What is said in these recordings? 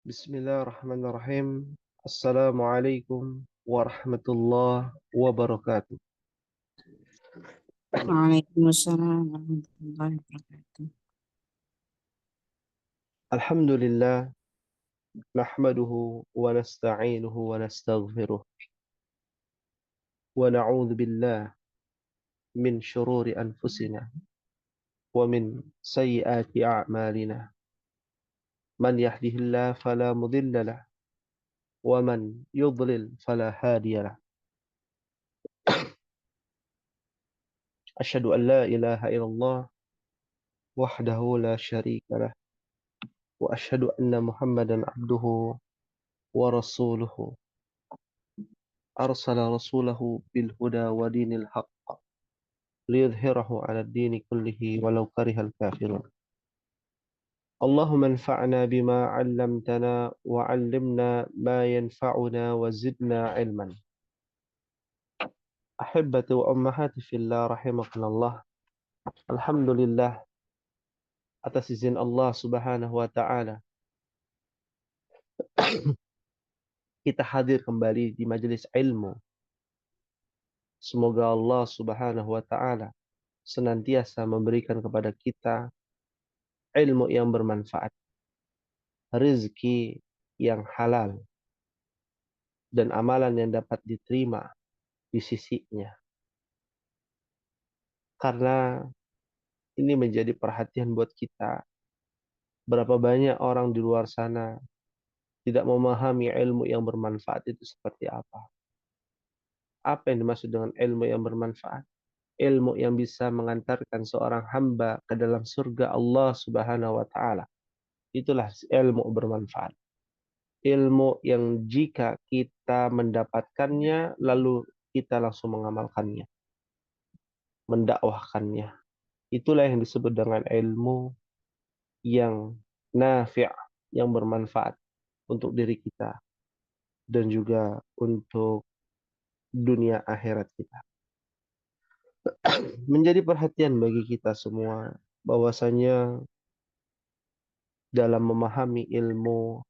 Bismillahirrahmanirrahim. Assalamualaikum warahmatullahi wabarakatuh. Waalaikumsalam warahmatullahi wabarakatuh. Alhamdulillah, nahmaduhu wa nasta'inuhu wa nastaghfiruh. Wa na'udzu billah min syururi anfusina wa min sayyiati a'malina. Man yahdihillahu fala mudilla lah wa man yudlil fala hadiya lah. Asyhadu an la ilaha illallah wahdahu la syarika lah wa asyhadu anna Muhammadan abduhu wa rasuluhu. أرسل رسوله بالهدى ودين الحق ليظهره على الدين كله ولو كره الكافرون. اللهم انفعنا بما علمتنا وعلمنا ما ينفعنا وزدنا علما. أحبتي وأمهاتي في الله رحمكم الله. Alhamdulillah, atas izin Allah Subhanahu wa taala kita hadir kembali di majelis ilmu. Semoga Allah Subhanahu wa taala senantiasa memberikan kepada kita ilmu yang bermanfaat, rezeki yang halal, dan amalan yang dapat diterima di sisinya. Karena ini menjadi perhatian buat kita. Berapa banyak orang di luar sana tidak memahami ilmu yang bermanfaat itu seperti apa. Apa yang dimaksud dengan ilmu yang bermanfaat? Ilmu yang bisa mengantarkan seorang hamba ke dalam surga Allah Subhanahu wa taala. Itulah ilmu bermanfaat. Ilmu yang jika kita mendapatkannya lalu kita langsung mengamalkannya, mendakwahkannya. Itulah yang disebut dengan ilmu yang nafi', yang bermanfaat untuk diri kita dan juga untuk dunia akhirat kita. Menjadi perhatian bagi kita semua bahwasanya dalam memahami ilmu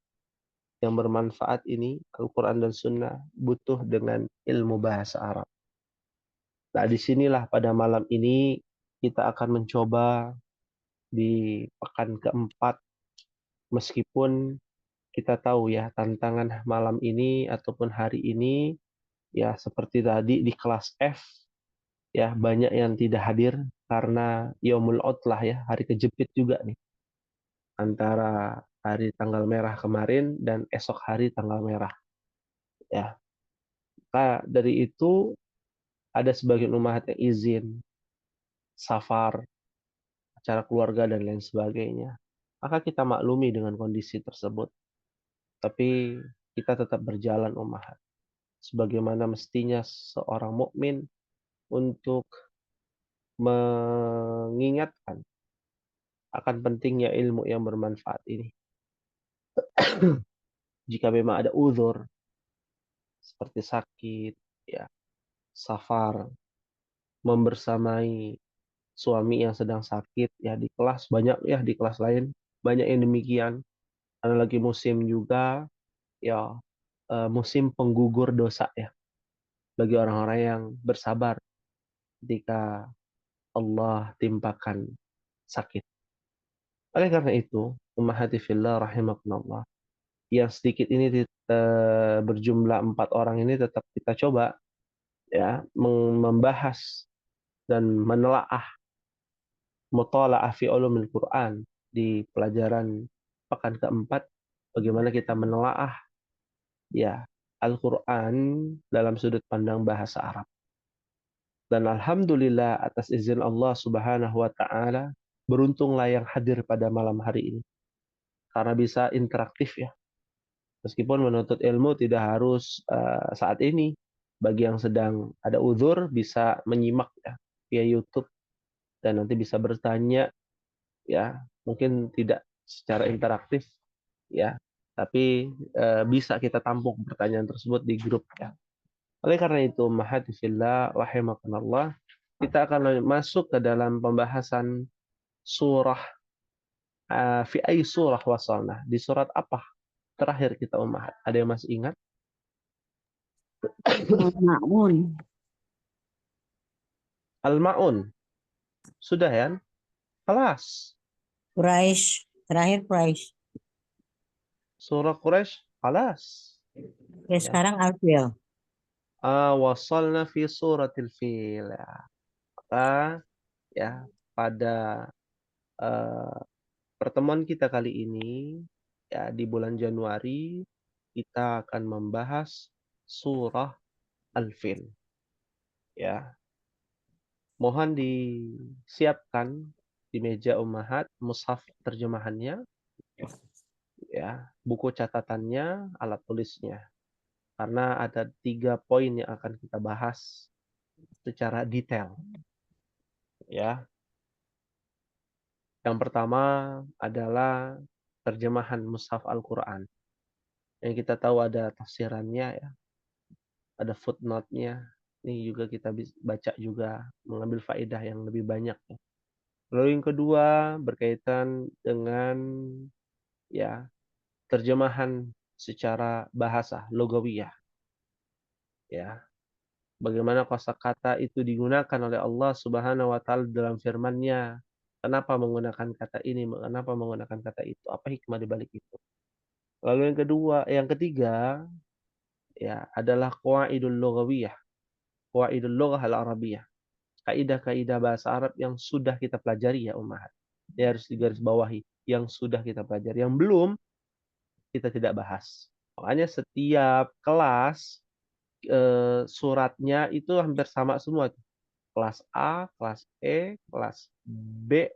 yang bermanfaat ini, Al-Quran dan Sunnah butuh dengan ilmu bahasa Arab. Nah, disinilah pada malam ini kita akan mencoba di pekan keempat, meskipun kita tahu ya tantangan malam ini ataupun hari ini ya seperti tadi di kelas F ya banyak yang tidak hadir karena Yaumul Utlah ya, hari kejepit juga nih antara hari tanggal merah kemarin dan esok hari tanggal merah ya. Nah, dari itu ada sebagian umat yang izin safar, acara keluarga dan lain sebagainya. Maka kita maklumi dengan kondisi tersebut. Tapi kita tetap berjalan umat sebagaimana mestinya seorang mukmin untuk mengingatkan akan pentingnya ilmu yang bermanfaat ini. Jika memang ada uzur seperti sakit, ya, safar, membersamai suami yang sedang sakit, ya di kelas banyak ya di kelas lain banyak yang demikian. Karena lagi musim juga, ya musim penggugur dosa ya bagi orang-orang yang bersabar ketika Allah timpakan sakit. Oleh karena itu, ummahati fillah rahimakumullah, yang sedikit ini berjumlah 4 orang ini tetap kita coba ya membahas dan menelaah muthala'ah fi ulumil Quran di pelajaran pekan keempat, bagaimana kita menelaah ya Al-Quran dalam sudut pandang bahasa Arab. Dan alhamdulillah atas izin Allah Subhanahu wa taala, beruntunglah yang hadir pada malam hari ini karena bisa interaktif ya. Meskipun menuntut ilmu tidak harus saat ini. Bagi yang sedang ada uzur bisa menyimak ya via YouTube dan nanti bisa bertanya ya, mungkin tidak secara interaktif ya, tapi bisa kita tampung pertanyaan tersebut di grup ya. Oleh karena itu, mahati fillah rahimakumullah, kita akan masuk ke dalam pembahasan surah fi ay surah wasalna, di surat apa terakhir kita Ummahat? Ada yang masih ingat? Al-Ma'un. Al-Ma'un. Sudah ya? Kelas. Quraisy. Terakhir Quraisy. Surah Quraisy. Kelas. Ya, Ya. sekarang Al-Fil. Wasalna fi suratil fil. Ya. Maka, ya, pada pertemuan kita kali ini, ya, di bulan Januari, kita akan membahas surah Al-Fil. Ya, mohon disiapkan di meja Ummahat mushaf terjemahannya, ya, buku catatannya, alat tulisnya. Karena ada 3 poin yang akan kita bahas secara detail. Ya, yang pertama adalah terjemahan mushaf Al-Quran. Yang kita tahu ada tafsirannya, ya, ada footnote-nya. Ini juga kita bisa baca juga, mengambil faedah yang lebih banyak. Ya. Lalu yang kedua berkaitan dengan, ya, terjemahan secara bahasa lugawiyah, ya. Bagaimana kosakata itu digunakan oleh Allah Subhanahu wa taala dalam firman-Nya. Kenapa menggunakan kata ini, kenapa menggunakan kata itu, apa hikmah di balik itu. Lalu yang ketiga, ya, adalah qawaidul lughawiyah, qawaidul lughah al-arabiyah. Kaidah-kaidah bahasa Arab yang sudah kita pelajari ya Ummahat. Ya, harus digarisbawahi, yang sudah kita pelajari. Yang belum, kita tidak bahas. Makanya setiap kelas suratnya itu hampir sama semua. Kelas A, kelas E, kelas B,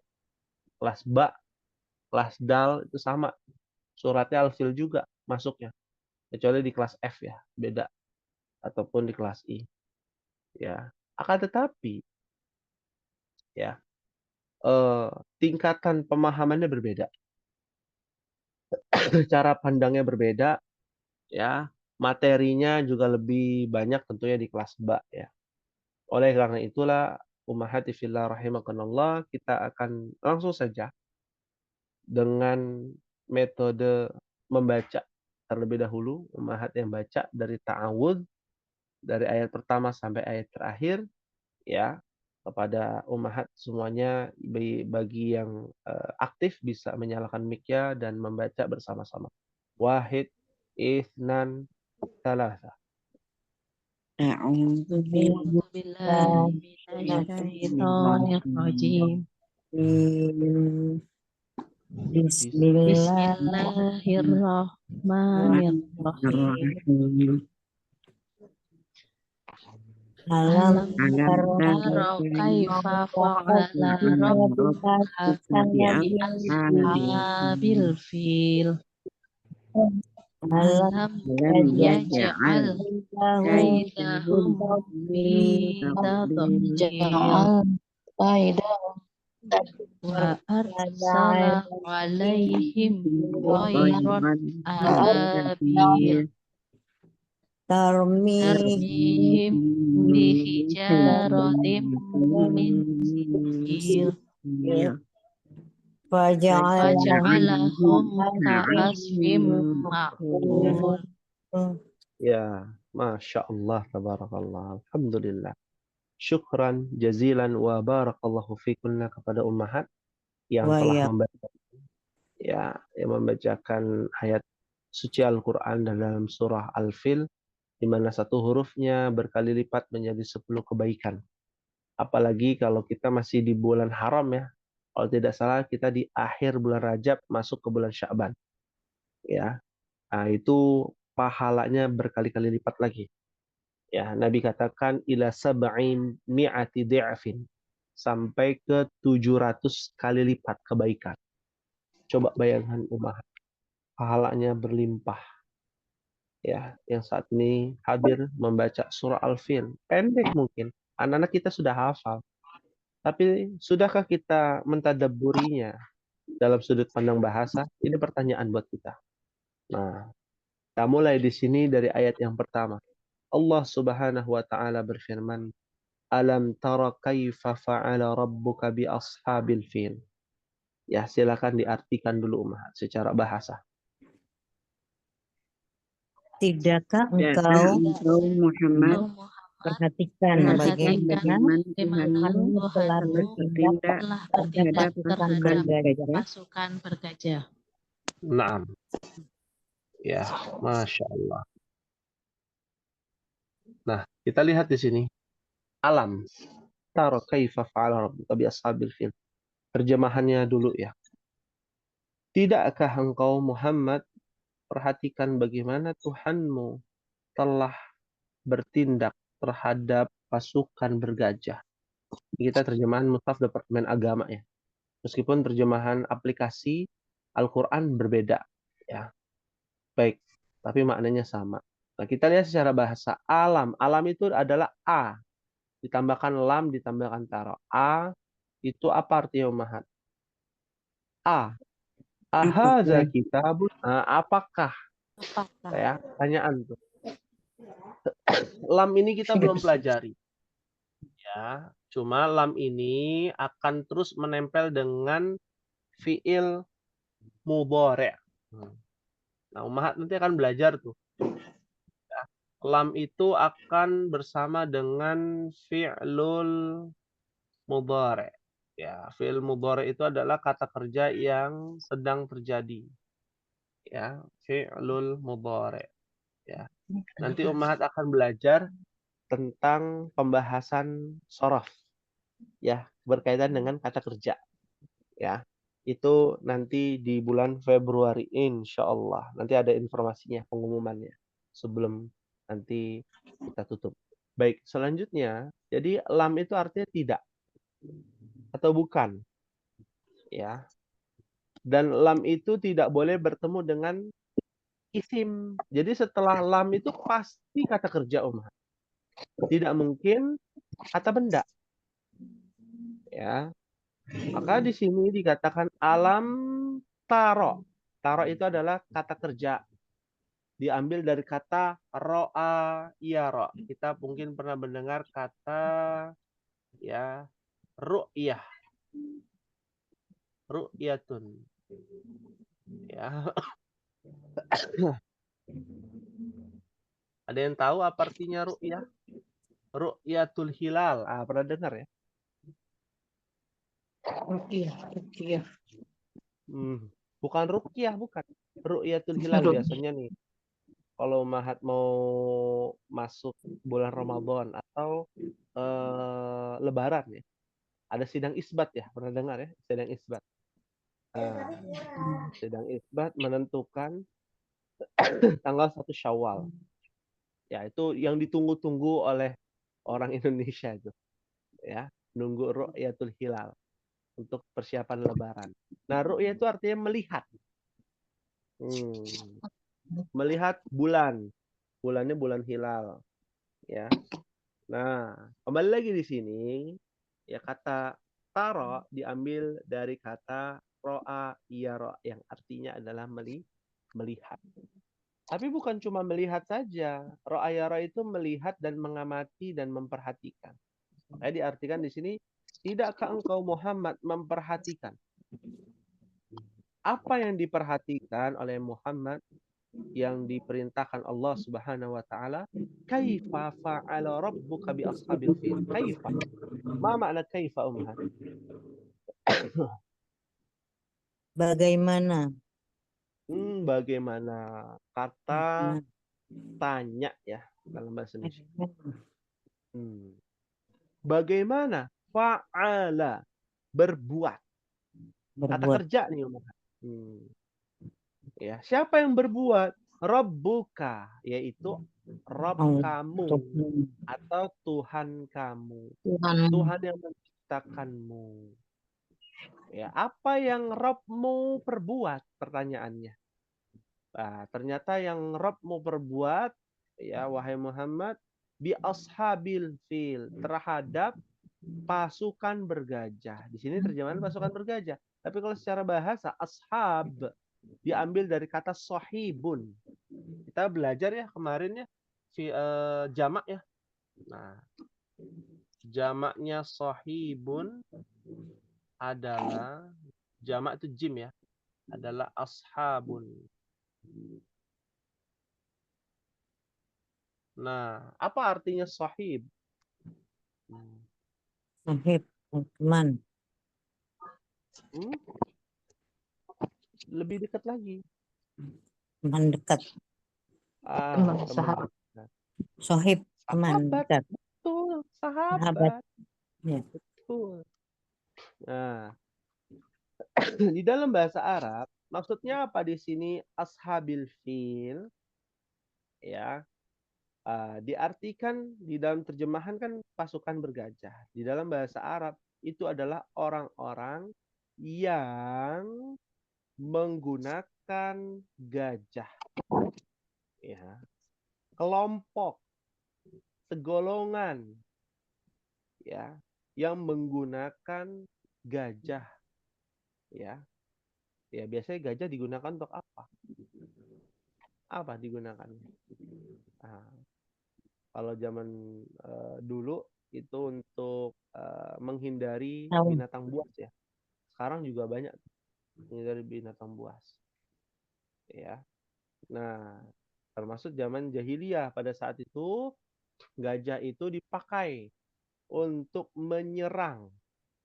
kelas BA, kelas DAL itu sama. Suratnya Al-Fil juga masuknya. Kecuali di kelas F ya, beda. Ataupun di kelas I. Ya. Akan tetapi, ya, tingkatan pemahamannya berbeda. Cara pandangnya berbeda, ya. Materinya juga lebih banyak tentunya di kelas BA ya. Oleh karena itulah Ummahati fillah rahimakumullah, kita akan langsung saja dengan metode membaca terlebih dahulu, Ummahat yang baca dari ta'awudz dari ayat pertama sampai ayat terakhir, ya. Kepada Ummahat semuanya, bagi yang aktif bisa menyalakan mic-nya dan membaca bersama-sama. Wahid, itsnan, tsalatsa. A'udzu أعوذ بالله من الشيطان الرجيم بسم الله الرحمن الرحيم Alam ألم تروا كيف فعل ربك بأصحاب الفيل ألم يجعل كيدهم في تضليل وأرسل عليهم طيرا أبابيل ترميهم بحجارة من سجيل فجعلهم كعصف مأكول. Ya, Masya Allah, tabarakallah, alhamdulillah. Syukran jazilan wa barakallahu fikunna kepada Ummahat yang telah membaca, ya, yang membacakan ayat suci Al-Quran dalam surah Al-Fil, di mana satu hurufnya berkali lipat menjadi 10 kebaikan. Apalagi kalau kita masih di bulan haram ya. Kalau tidak salah kita di akhir bulan Rajab masuk ke bulan Sya'ban. Ya. Nah, itu pahalanya berkali-kali lipat lagi. Ya, Nabi katakan ila sab'in mi'ati di'afin. Sampai ke 700 kali lipat kebaikan. Coba bayangkan Ummahat. Pahalanya berlimpah. Ya, yang saat ini hadir membaca surah Al-Fil. Pendek mungkin. Anak-anak kita sudah hafal. Tapi sudahkah kita mentadabburinya dalam sudut pandang bahasa? Ini pertanyaan buat kita. Nah, kita mulai di sini dari ayat yang pertama. Allah Subhanahu wa taala berfirman, "Alam tara kaifa fa'ala rabbuka bi ashabil fil." Ya, silakan diartikan dulu Umar secara bahasa. Tidakkah Tidakkah engkau engkau Muhammad perhatikan perhatikan bagaimana bagaimana Tuhanmu Tuhanmu telah Tuhanmu bertindak bertindak telah terhadap bertindak terhadap pasukan terhadap pasukan bergajah? pasukan bergajah. Naam. Ya, Masya Allah. Nah, kita lihat di sini. Alam. Tara kaifa fa'ala rabbuka bi ashabil fil. Terjemahannya dulu ya. Tidakkah engkau Muhammad perhatikan bagaimana Tuhanmu telah bertindak terhadap pasukan bergajah. Kita terjemahan Mushaf Departemen Agama ya. Meskipun terjemahan aplikasi Al-Quran berbeda ya. Baik, tapi maknanya sama. Nah, kita lihat secara bahasa alam. Alam itu adalah A. Ditambahkan lam, ditambahkan taro. A itu apa artinya Umahat? A. Ahaza kitabun. Nah, apakah? Ya, tanyaan tuh. Lam ini kita belum pelajari. Ya, cuma lam ini akan terus menempel dengan fiil mudhari'. Nah, Umahat nanti akan belajar tuh. Ya, lam itu akan bersama dengan fi'lul mudhari'. Ya, fi'il mudhari' itu adalah kata kerja yang sedang terjadi. Ya, fi'lul mudhari'. Ya. Nanti Umahat akan belajar tentang pembahasan shorof. Ya, berkaitan dengan kata kerja. Ya, itu nanti di bulan Februari insya Allah. Nanti ada informasinya, pengumumannya sebelum nanti kita tutup. Baik, selanjutnya, jadi lam itu artinya tidak atau bukan. Ya, dan lam itu tidak boleh bertemu dengan isim. Jadi setelah lam itu pasti kata kerja Umar. Tidak mungkin kata benda. Ya, maka di sini dikatakan alam taro. Taro itu adalah kata kerja. Diambil dari kata ro'a yara. Kita mungkin pernah mendengar kata ya ru'yah. Ru'yatun. Ya. Ada yang tahu apa artinya ru'yah? Ru'yatul hilal. Ah, pernah dengar ya? Ruqyah. Bukan ruqyah, bukan. Ru'yatul hilal biasanya nih. Kalau Mahat mau masuk bulan Ramadan atau Lebaran ya, ada sidang isbat ya, pernah dengar ya, sidang isbat. Nah, sidang isbat menentukan tanggal 1 Syawal. Ya, itu yang ditunggu-tunggu oleh orang Indonesia itu. Ya, nunggu ru'yatul hilal untuk persiapan Lebaran. Nah, ru'yah itu artinya melihat. Melihat bulan. Bulannya bulan hilal. Ya. Nah, kembali lagi di sini ya kata taro diambil dari kata ro'a yara yang artinya adalah melihat. Tapi bukan cuma melihat saja. Ro'a yara itu melihat dan mengamati dan memperhatikan. Jadi diartikan di sini, tidakkah engkau Muhammad memperhatikan? Apa yang diperhatikan oleh Muhammad yang diperintahkan Allah Subhanahu wa taala? Kaifa fa'ala rabbuka bi ashabil fil? Kaifa? Ma makna kaifa Umhat? Bagaimana? Bagaimana? Kata tanya ya dalam bahasa Indonesia. Bagaimana? Fa'ala. Berbuat. Kata kerja nih Umhat. Ya, siapa yang berbuat? Rabbuka, yaitu Rabb kamu atau Tuhan kamu. Tuhan yang menciptakanmu. Ya, apa yang Rabbmu perbuat? Pertanyaannya. Nah, ternyata yang Rabbmu perbuat, ya wahai Muhammad, bi ashabil fil, terhadap pasukan bergajah. Di sini terjemahan pasukan bergajah. Tapi kalau secara bahasa ashab diambil dari kata sohibun. Kita belajar ya kemarin ya jamak ya. Nah, jamaknya sohibun adalah jamak itu jim ya, adalah ashabun. Nah, apa artinya sahib? Sahib, teman. Hmm? Lebih dekat lagi. Teman dekat. Teman Teman sahabat. dekat. Sahib, teman Sahabat, dekat. betul. Sahabat. Sahabat, Ya. betul. Nah, di dalam bahasa Arab, maksudnya apa di sini ashabil fil? Ya, diartikan di dalam terjemahan kan pasukan bergajah. Di dalam bahasa Arab itu adalah orang-orang yang menggunakan gajah. Ya, kelompok, segolongan, ya, yang menggunakan gajah. Ya, ya biasanya gajah digunakan untuk apa? Apa digunakan? Nah, kalau zaman dulu itu untuk menghindari Tahu. binatang buas ya. Sekarang juga banyak menghindari binatang buas. Ya. Nah, termasuk zaman jahiliyah pada saat itu gajah itu dipakai untuk menyerang.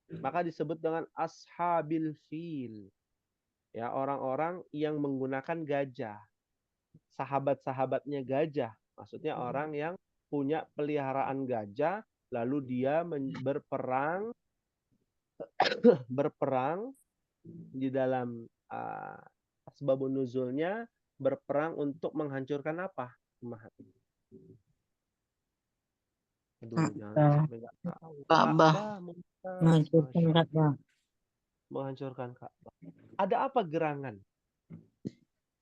Maka disebut dengan ashabil fil. Ya, orang-orang yang menggunakan gajah. Sahabat-sahabatnya gajah. Maksudnya orang yang punya peliharaan gajah lalu dia berperang di dalam asbabun nuzulnya berperang untuk menghancurkan apa? Aduh, jangan sampai nggak tahu. Ka'bah. Ka'bah, mungtaz, Menghancurkan Masya Allah. Ka'bah. Menghancurkan Ka'bah. Ada apa gerangan?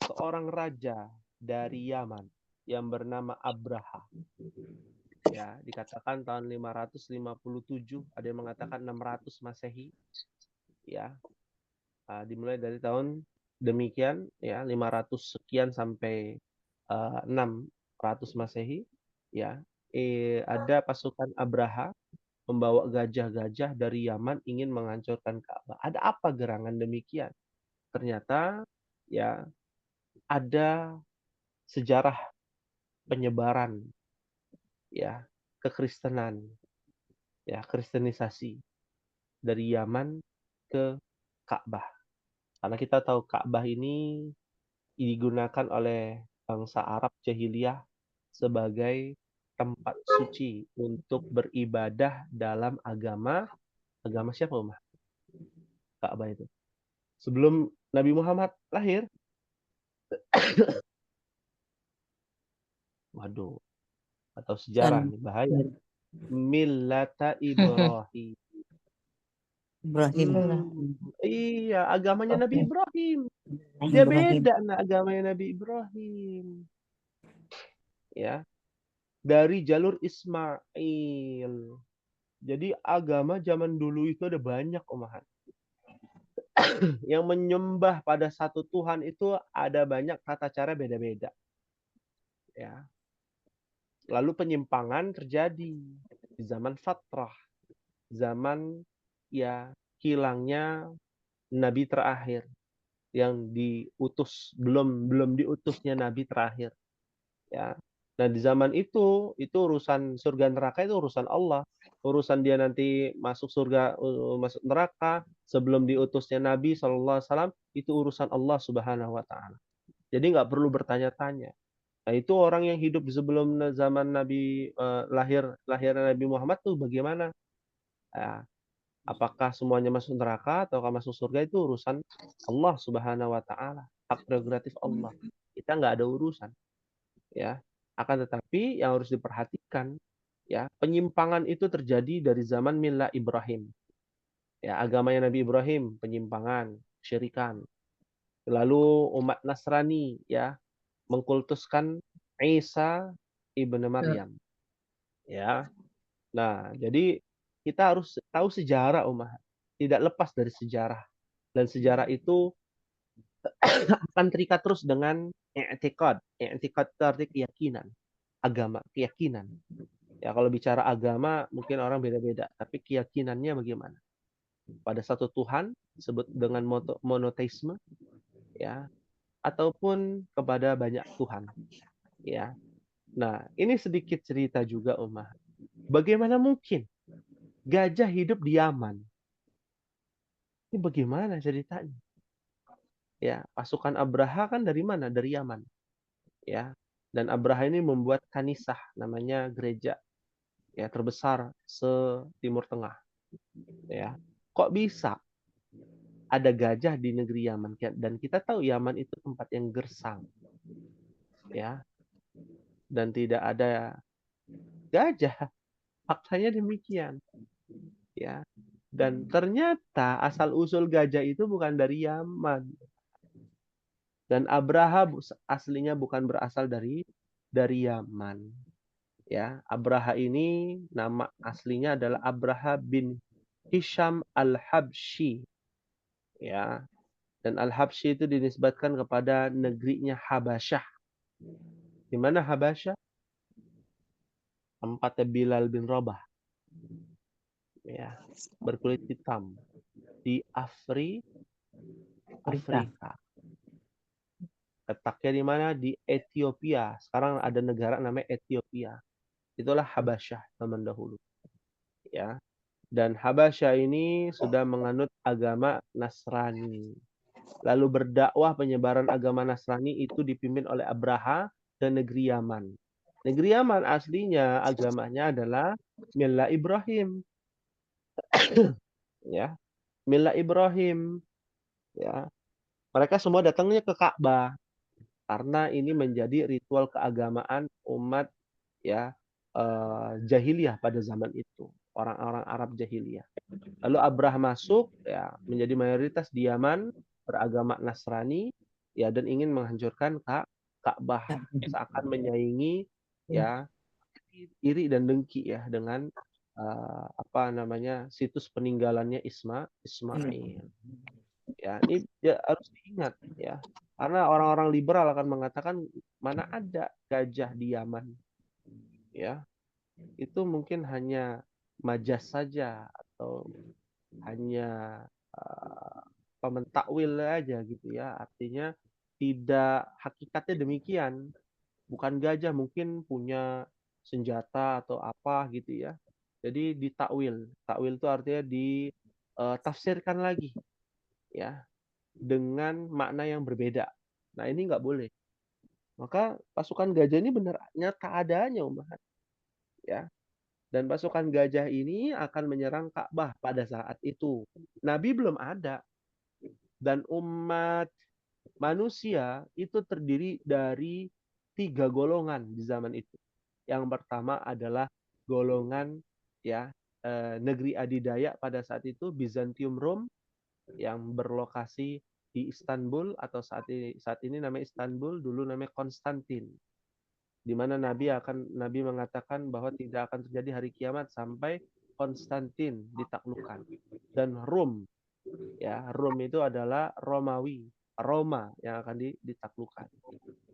Seorang raja dari Yaman yang bernama Abraha. Ya, dikatakan tahun 557, ada yang mengatakan 600 Masehi. Ya, dimulai dari tahun demikian ya 500 sekian sampai 600 Masehi. Ya, ada pasukan Abraha membawa gajah-gajah dari Yaman ingin menghancurkan Ka'bah. Ada apa gerangan demikian? Ternyata ya ada sejarah penyebaran ya kekristenan, ya kristenisasi dari Yaman ke Ka'bah. Karena kita tahu Ka'bah ini digunakan oleh bangsa Arab jahiliyah sebagai tempat suci untuk beribadah dalam agama siapa Umar? Ka'bah itu. Sebelum Nabi Muhammad lahir. Waduh, atau sejarah nih bahaya. Millata Ibrahim. Ibrahim. Iya, agamanya Nabi Ibrahim. Nah, Dia Ibrahim. beda nah agamanya Nabi Ibrahim. Ya, dari jalur Ismail. Jadi agama zaman dulu itu ada banyak umahan. Yang menyembah pada satu Tuhan itu ada banyak tata cara beda-beda. Ya. Lalu penyimpangan terjadi di zaman fatrah. Zaman ya hilangnya nabi terakhir yang diutus belum diutusnya nabi terakhir ya. Nah di zaman itu urusan surga neraka itu urusan Allah. Urusan dia nanti masuk surga masuk neraka sebelum diutusnya Nabi SAW itu urusan Allah Subhanahu Wa Taala. Jadi nggak perlu bertanya-tanya. Nah itu orang yang hidup sebelum zaman Nabi lahirnya Nabi Muhammad tuh bagaimana? Ya, apakah semuanya masuk neraka atau masuk surga itu urusan Allah Subhanahu Wa Taala, hak prerogatif Allah. Kita nggak ada urusan, ya. Akan tetapi yang harus diperhatikan, ya penyimpangan itu terjadi dari zaman Milla Ibrahim, ya agamanya Nabi Ibrahim penyimpangan, syirikan. Lalu umat Nasrani, ya mengkultuskan Isa ibnu Maryam, ya. Nah, jadi kita harus tahu sejarah umat, tidak lepas dari sejarah. Dan sejarah itu akan terikat terus dengan i'tikad. I'tikad itu arti keyakinan. Agama, keyakinan. Ya kalau bicara agama mungkin orang beda-beda, tapi keyakinannya bagaimana? Pada satu Tuhan disebut dengan monoteisme, ya, ataupun kepada banyak Tuhan, ya. Nah, ini sedikit cerita juga Ummah. Bagaimana mungkin gajah hidup di Yaman? Ini bagaimana ceritanya? Ya, pasukan Abraha kan dari mana? Dari Yaman. Ya. Dan Abraha ini membuat kanisah, namanya gereja ya terbesar se-Timur Tengah. Ya. Kok bisa ada gajah di negeri Yaman? Dan kita tahu Yaman itu tempat yang gersang. Ya. Dan tidak ada gajah. Faktanya demikian. Ya. Dan ternyata asal-usul gajah itu bukan dari Yaman. Dan Abraha aslinya bukan berasal dari Yaman. Ya, Abraha ini nama aslinya adalah Abraha bin Hisham al-Habsyi. Ya. Dan al-Habsyi itu dinisbatkan kepada negerinya Habasyah. Di mana Habasyah? Tempatnya Bilal bin Rabah. Ya, berkulit hitam di Afrika. Letaknya di mana? Di Ethiopia. Sekarang ada negara namanya Ethiopia. Itulah Habasyah zaman dahulu. Ya. Dan Habasyah ini sudah menganut agama Nasrani. Lalu berdakwah penyebaran agama Nasrani itu dipimpin oleh Abraha ke negeri Yaman. Negeri Yaman aslinya agamanya adalah Milla Ibrahim. Ya, Milla Ibrahim. Ya. Mereka semua datangnya ke Ka'bah karena ini menjadi ritual keagamaan umat ya jahiliyah pada zaman itu, orang-orang Arab jahiliyah. Lalu Abraha masuk ya menjadi mayoritas di Yaman, beragama Nasrani ya dan ingin menghancurkan Ka'bah, seakan menyaingi ya iri dan dengki ya dengan apa namanya situs peninggalannya Ismail. Ya, ini harus diingat ya. Karena orang-orang liberal akan mengatakan mana ada gajah di Yaman. Ya. Itu mungkin hanya majas saja atau hanya pementakwil aja gitu ya. Artinya tidak hakikatnya demikian. Bukan gajah, mungkin punya senjata atau apa gitu ya. Jadi ditakwil. Takwil itu artinya ditafsirkan lagi ya dengan makna yang berbeda. Nah, ini nggak boleh. Maka pasukan gajah ini benar nyata adanya, umat. Ya. Dan pasukan gajah ini akan menyerang Ka'bah pada saat itu. Nabi belum ada. Dan umat manusia itu terdiri dari 3 golongan di zaman itu. Yang pertama adalah golongan ya negeri adidaya pada saat itu, Bizantium Rom, yang berlokasi di Istanbul atau saat ini namanya Istanbul, dulu namanya Konstantin. Di mana Nabi mengatakan bahwa tidak akan terjadi hari kiamat sampai Konstantin ditaklukkan. Dan Rom, ya Rom itu adalah Romawi, Roma yang akan ditaklukkan.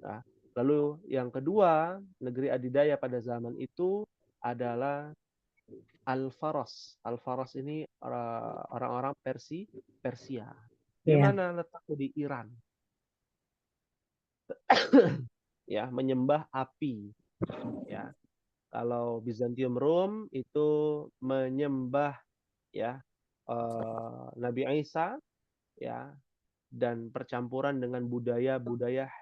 Nah, lalu yang kedua, negeri adidaya pada zaman itu adalah Al-Faras. Al-Faras ini orang-orang Persia. Di mana letaknya? Di Iran. Ya, menyembah api. Ya. Kalau Bizantium Rom itu menyembah ya Nabi Isa ya dan percampuran dengan budaya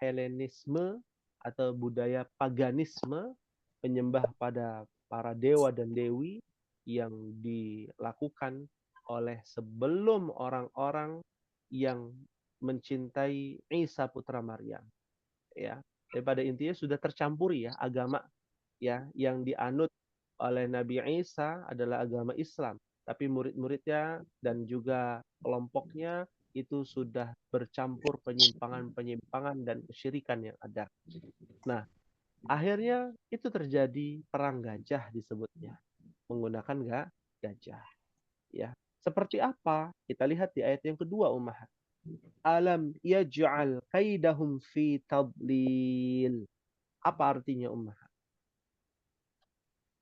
Helenisme atau budaya paganisme, menyembah pada para dewa dan dewi yang dilakukan oleh sebelum orang-orang yang mencintai Isa putra Maryam. Ya, daripada intinya sudah tercampuri ya agama ya yang dianut oleh Nabi Isa adalah agama Islam, tapi murid-muridnya dan juga kelompoknya itu sudah bercampur penyimpangan dan kesyirikan yang ada. Nah, akhirnya itu terjadi perang gajah disebutnya, menggunakan gajah. Ya, seperti apa? Kita lihat di ayat yang kedua, Ummahat. Alam yaj'al kaidahum fi tadlil. Apa artinya, Ummahat?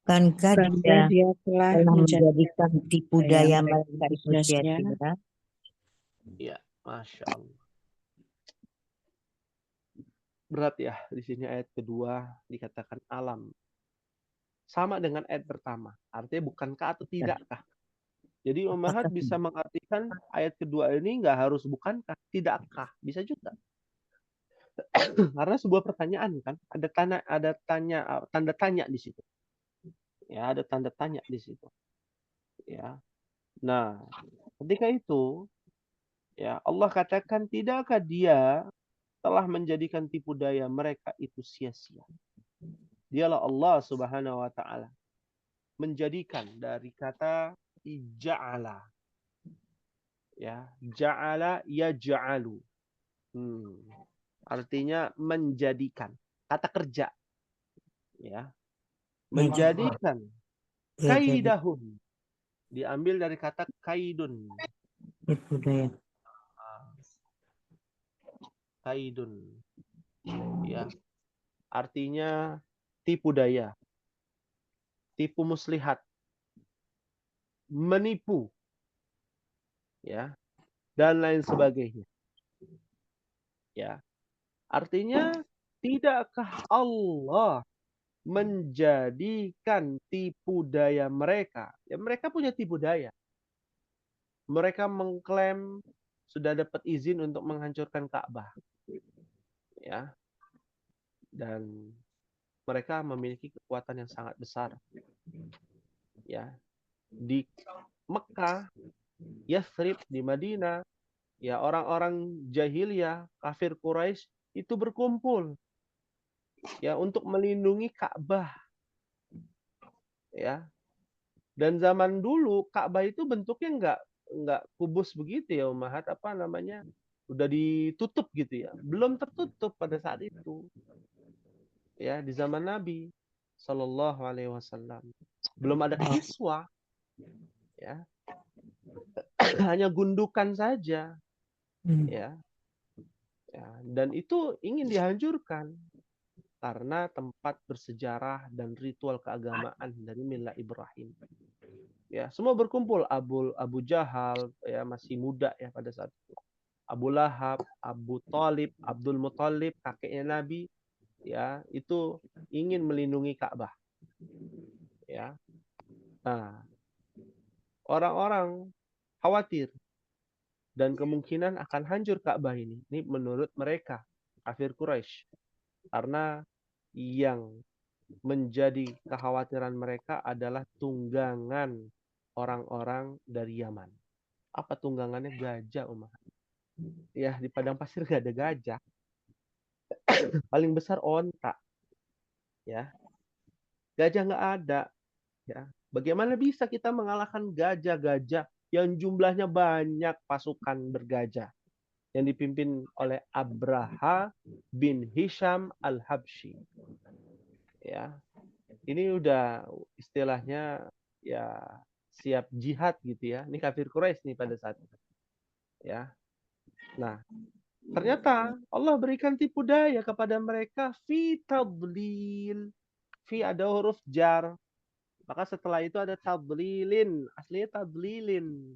Bukankah Bukankah dia dia telah telah menjadikan menjadikan tipu daya mereka itu sia-sia? sia-sia? Ya, Masya Allah. berat ya. Di sini ayat kedua dikatakan alam. Sama dengan ayat pertama. Artinya bukankah atau tidakkah. Jadi Ummahat bisa mengartikan ayat kedua ini nggak harus bukankah, tidakkah. Bisa juga. Karena sebuah pertanyaan kan, ada tanda tanya di situ. Ya, ada tanda tanya di situ. Ya. Nah, ketika itu ya Allah katakan tidakkah dia telah menjadikan tipu daya mereka itu sia-sia. Dialah Allah Subhanahu wa taala menjadikan dari kata ja'ala. Ya, ja'ala yaj'alu. Artinya menjadikan, kata kerja. Ya. Menjadikan Ya, jadi kaidahum. Diambil dari kata kaidun. tipu daya. Kaidun. Ya. Artinya tipu daya. Tipu muslihat. Menipu. Ya. Dan lain sebagainya. Ya. Artinya tidakkah Allah menjadikan tipu daya mereka? Ya, mereka punya tipu daya. Mereka mengklaim sudah dapat izin untuk menghancurkan Ka'bah. Ya. Dan mereka memiliki kekuatan yang sangat besar. Ya. Di Mekah, Yathrib, di Madinah, ya orang-orang jahiliyah, kafir Quraisy itu berkumpul ya untuk melindungi Ka'bah. Ya. Dan zaman dulu Ka'bah itu bentuknya enggak kubus begitu ya Ummahat, apa namanya? Udah ditutup gitu ya. Belum tertutup pada saat itu. Ya, di zaman Nabi Shallallahu alaihi wasallam. Belum ada kiswah. Ya. Hanya gundukan saja. Ya. Ya, dan itu ingin dihancurkan karena tempat bersejarah dan ritual keagamaan dari Milla Ibrahim. Ya, semua berkumpul. Abu Jahal ya masih muda ya pada saat itu. Abu Lahab, Abu Thalib, Abdul Muthalib, kakeknya Nabi, ya itu ingin melindungi Ka'bah. Ya, nah orang-orang khawatir dan kemungkinan akan hancur Ka'bah ini. Ini menurut mereka kafir Quraisy, karena yang menjadi kekhawatiran mereka adalah tunggangan orang-orang dari Yaman. Apa tunggangannya? Gajah, Umar. Ya, di padang pasir nggak ada gajah. Paling besar onta. Ya, gajah nggak ada. Ya, bagaimana bisa kita mengalahkan gajah-gajah yang jumlahnya banyak, pasukan bergajah yang dipimpin oleh Abraha bin Hisham al-Habsyi. Ya, ini udah istilahnya ya siap jihad gitu ya. Ini kafir Quraisy nih pada saat itu. Ya. Nah, ternyata Allah berikan tipu daya kepada mereka fi tadlil. Fi ada huruf jar. Maka setelah itu ada tadlilin. Aslinya tadlilin.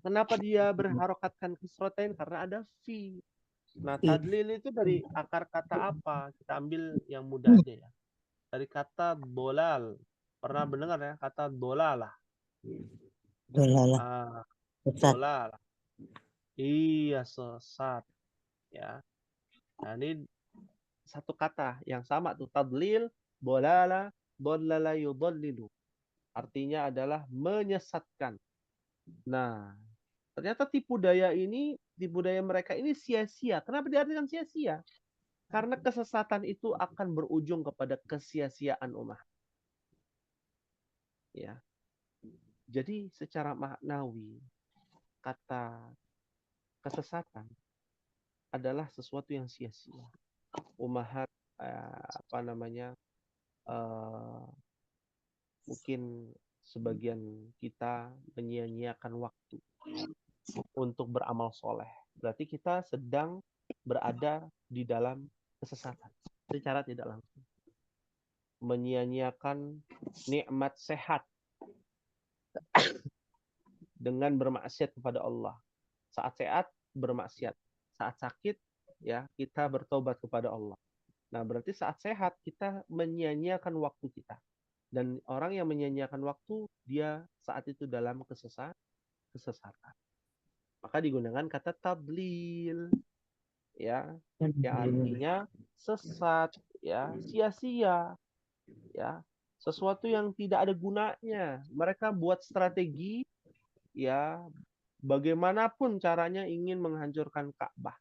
Kenapa dia berharokatkan kisrotain? Karena ada fi. Nah, tadlil itu dari akar kata apa? Kita ambil yang mudah aja ya. Dari kata bolal. Pernah mendengar ya kata bolalah? Dolalah. Bolalah. Iya, sesat. Ya. Nah, ini satu kata yang sama tuh, tadlil, bolala, bolala yudallilu. Artinya adalah menyesatkan. Nah, ternyata tipu daya mereka ini sia-sia. Kenapa diartikan sia-sia? Karena kesesatan itu akan berujung kepada kesia-siaan umat. Ya. Jadi secara maknawi, kata kesesatan adalah sesuatu yang sia-sia. Ummahat mungkin sebagian kita menyia-nyiakan waktu untuk beramal soleh. Berarti kita sedang berada di dalam kesesatan secara tidak langsung. Menyia-nyiakan nikmat sehat dengan bermaksiat kepada Allah. Saat sehat bermaksiat, saat sakit ya kita bertobat kepada Allah. Nah, berarti saat sehat kita menyia-nyiakan waktu kita. Dan orang yang menyia-nyiakan waktu, dia saat itu dalam kesesatan. Maka digunakan kata tadlil, ya, yang artinya sesat, ya, sia-sia, ya, sesuatu yang tidak ada gunanya. Mereka buat strategi, ya, bagaimanapun caranya ingin menghancurkan Ka'bah.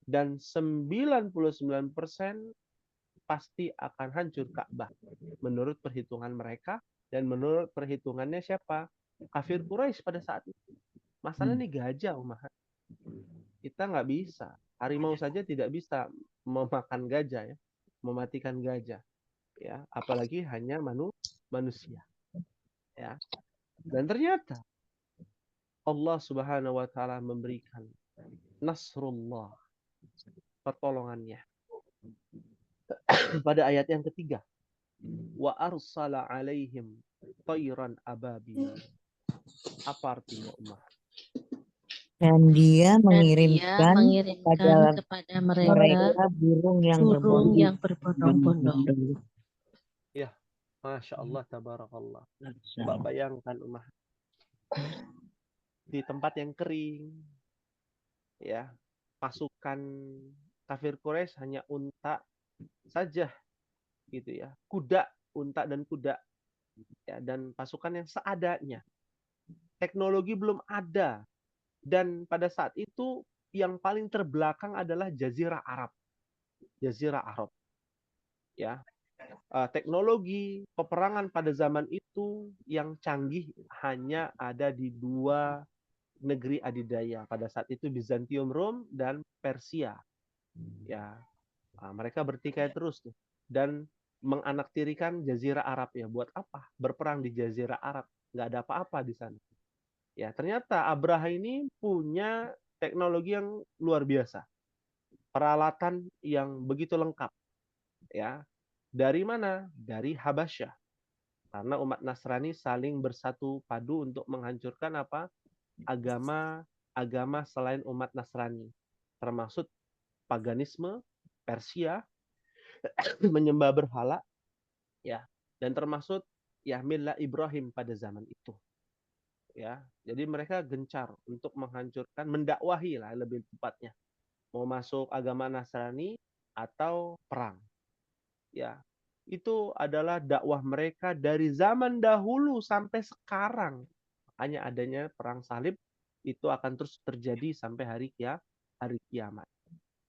Dan 99% pasti akan hancur Ka'bah menurut perhitungan mereka dan menurut perhitungannya siapa? Kafir Quraisy pada saat itu. Masalah ini gajah, Umar. Kita nggak bisa. Harimau saja tidak bisa memakan gajah, ya, mematikan gajah, ya, apalagi hanya manusia, ya. Dan ternyata Allah Subhanahu wa taala memberikan nasrullah, pertolongannya pada ayat yang ketiga. Wa arsala alaihim tayran ababil. Apa artinya, Ummah? Dan dia Dan dia mengirimkan mengirimkan kepada mereka mereka burung yang burung yang berbondong-bondong. Ya, Masya Allah, tabarakallah. Mbak bayangkan, Ummah, di tempat yang kering, ya, pasukan kafir Quraisy hanya unta saja, gitu ya, kuda, unta dan kuda, ya, dan pasukan yang seadanya. Teknologi belum ada, dan pada saat itu yang paling terbelakang adalah Jazirah Arab. Jazirah Arab, ya. Teknologi peperangan pada zaman itu yang canggih hanya ada di dua negeri adidaya pada saat itu, Bizantium Rom dan Persia, ya. Mereka bertikai terus tuh dan menganaktirikan Jazirah Arab, ya. Buat apa berperang di Jazirah Arab? Nggak ada apa-apa di sana. Ya, ternyata Abraha ini punya teknologi yang luar biasa, peralatan yang begitu lengkap, ya. Dari mana? Dari Habasyah. Karena umat Nasrani saling bersatu padu untuk menghancurkan apa? Agama selain umat Nasrani, termasuk paganisme, Persia, menyembah berhala, ya, dan termasuk ya millah Ibrahim pada zaman itu, ya. Jadi mereka gencar untuk menghancurkan, mendakwahi lah lebih tepatnya, mau masuk agama Nasrani atau perang, ya. Itu adalah dakwah mereka dari zaman dahulu sampai sekarang. Hanya adanya perang salib itu akan terus terjadi sampai hari kiamat.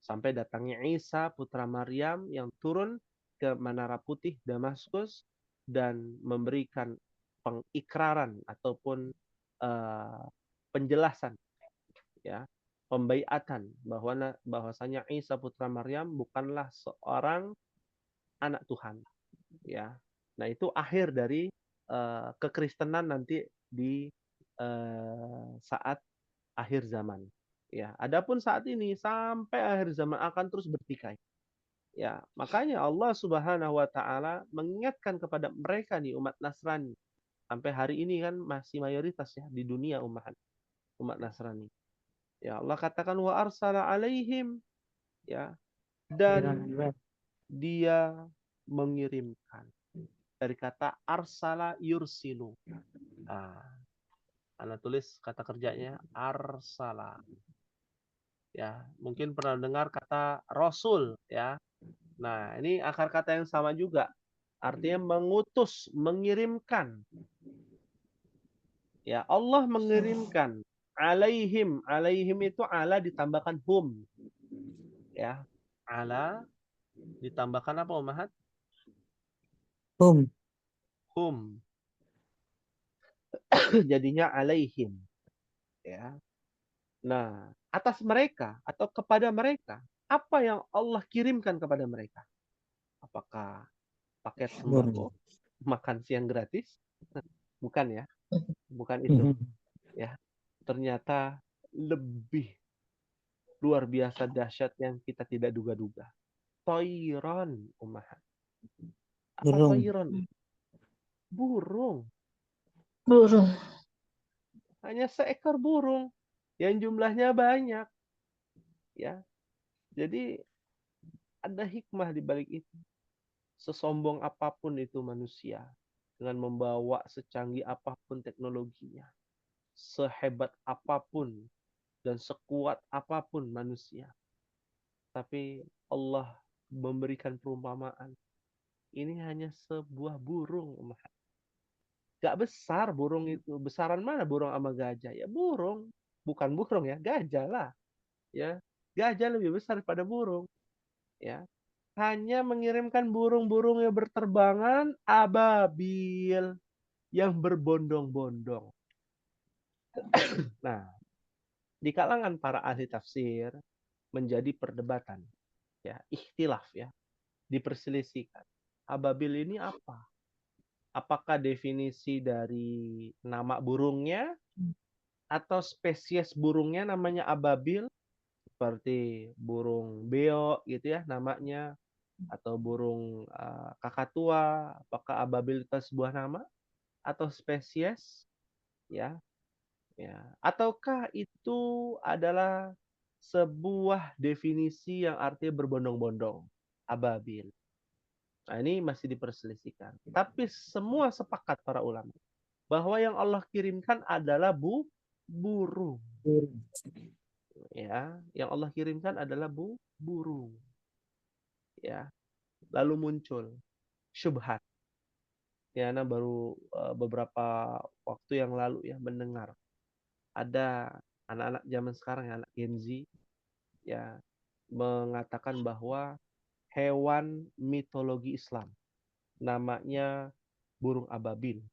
Sampai datangnya Isa putra Maryam yang turun ke Menara Putih Damaskus dan memberikan pengikraran ataupun penjelasan, ya, pembaiatan bahwasanya Isa putra Maryam bukanlah seorang anak Tuhan, ya. Nah, itu akhir dari kekristenan nanti di saat akhir zaman, ya. Adapun saat ini sampai akhir zaman akan terus bertikai, ya. Makanya Allah Subhanahu wa taala mengingatkan kepada mereka nih, umat Nasrani. Sampai hari ini kan masih mayoritas, ya, di dunia umat Nasrani. Ya, Allah katakan wa arsala alaihim, ya, dan dia mengirimkan, dari kata arsala yursilu. Anda tulis kata kerjanya arsala, ya. Mungkin pernah dengar kata rasul, ya. Nah, ini akar kata yang sama juga, artinya mengutus, mengirimkan, ya. Allah mengirimkan alaihim. Alaihim itu ala ditambahkan hum, ya. Ala ditambahkan apa, Umahat? Hum. Jadinya alaihim, ya. Nah, atas mereka atau kepada mereka, apa yang Allah kirimkan kepada mereka? Apakah paket sembako, makan siang gratis? Bukan, ya. Bukan itu, ya. Ternyata lebih luar biasa dahsyat yang kita tidak duga-duga. Toiron, Umahat. Apa toiron? Burung. Burung. Hanya seekor burung yang jumlahnya banyak, ya. Jadi ada hikmah di balik itu. Sesombong apapun itu manusia, dengan membawa secanggih apapun teknologinya, sehebat apapun dan sekuat apapun manusia, tapi Allah memberikan perumpamaan. Ini hanya sebuah burung. Gak besar burung itu. Besaran mana burung sama gajah? Ya burung. Bukan burung ya, gajah lah. Ya, gajah lebih besar daripada burung. Ya, hanya mengirimkan burung-burung yang berterbangan ababil yang berbondong-bondong. Nah, di kalangan para ahli tafsir menjadi perdebatan, ya, ikhtilaf ya, diperselisihkan. Ababil ini apa? Apakah definisi dari nama burungnya atau spesies burungnya namanya ababil, seperti burung beo gitu ya namanya, atau burung kakatua, apakah ababil itu sebuah nama atau spesies ya, ataukah itu adalah sebuah definisi yang artinya berbondong-bondong, ababil. Nah, ini masih diperselisihkan. Tapi semua sepakat para ulama bahwa yang Allah kirimkan adalah burung. Ya, yang Allah kirimkan adalah burung. Ya. Lalu muncul syubhat. Ya, Ana baru beberapa waktu yang lalu ya mendengar ada anak-anak zaman sekarang ya, anak Gen Z ya mengatakan bahwa hewan mitologi Islam namanya burung ababil.